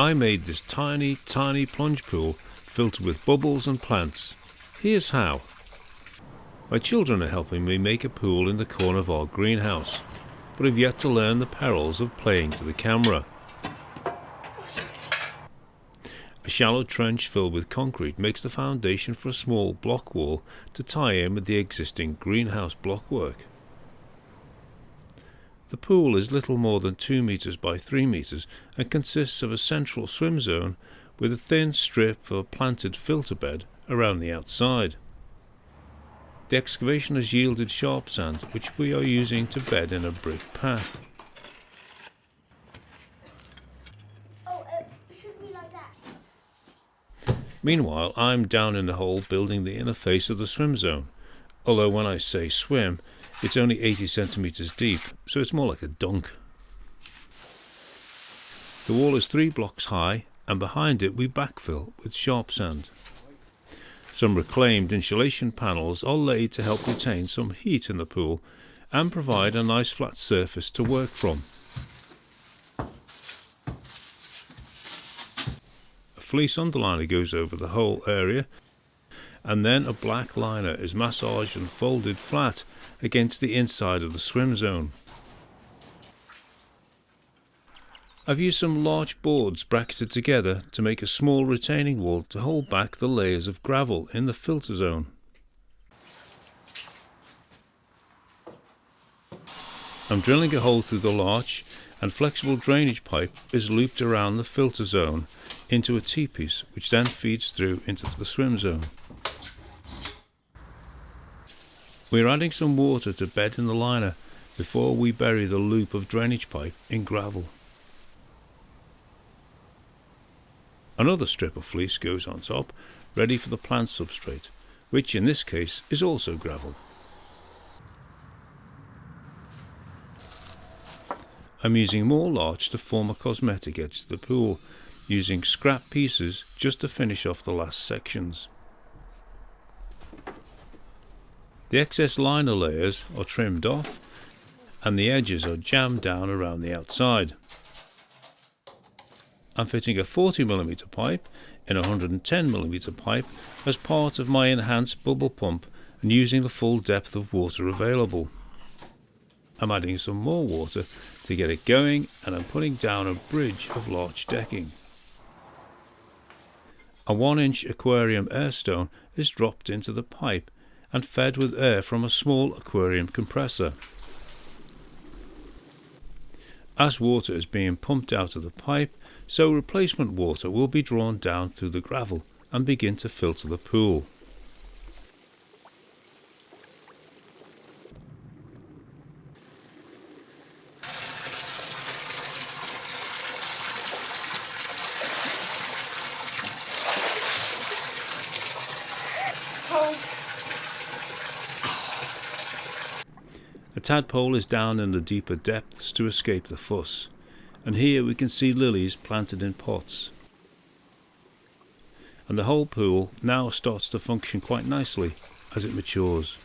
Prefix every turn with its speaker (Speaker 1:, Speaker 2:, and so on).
Speaker 1: I made this tiny plunge pool filled with bubbles and plants. Here's how. My children are helping me make a pool in the corner of our greenhouse, but have yet to learn the perils of playing to the camera. A shallow trench filled with concrete makes the foundation for a small block wall to tie in with the existing greenhouse blockwork. The pool is little more than 2 meters by 3 meters and consists of a central swim zone with a thin strip of a planted filter bed around the outside. The excavation has yielded sharp sand, which we are using to bed in a brick path. Meanwhile, I'm down in the hole building the inner face of the swim zone, although when I say swim, it's only 80 centimeters deep, so it's more like a dunk. The wall is 3 blocks high, and behind it we backfill with sharp sand. Some reclaimed insulation panels are laid to help retain some heat in the pool and provide a nice flat surface to work from. A fleece underliner goes over the whole area, and then a black liner is massaged and folded flat against the inside of the swim zone. I've used some large boards bracketed together to make a small retaining wall to hold back the layers of gravel in the filter zone. I'm drilling a hole through the larch, and flexible drainage pipe is looped around the filter zone into a T-piece, which then feeds through into the swim zone. We're adding some water to bed in the liner before we bury the loop of drainage pipe in gravel. Another strip of fleece goes on top, ready for the plant substrate, which in this case is also gravel. I'm using more larch to form a cosmetic edge to the pool, using scrap pieces just to finish off the last sections. The excess liner layers are trimmed off, and the edges are jammed down around the outside. I'm fitting a 40mm pipe in a 110mm pipe as part of my enhanced bubble pump and using the full depth of water available. I'm adding some more water to get it going, and I'm putting down a bridge of larch decking. A 1-inch aquarium air stone is dropped into the pipe and fed with air from a small aquarium compressor. As water is being pumped out of the pipe, so replacement water will be drawn down through the gravel and begin to filter the pool. A tadpole is down in the deeper depths to escape the fuss, and here we can see lilies planted in pots. And the whole pool now starts to function quite nicely as it matures.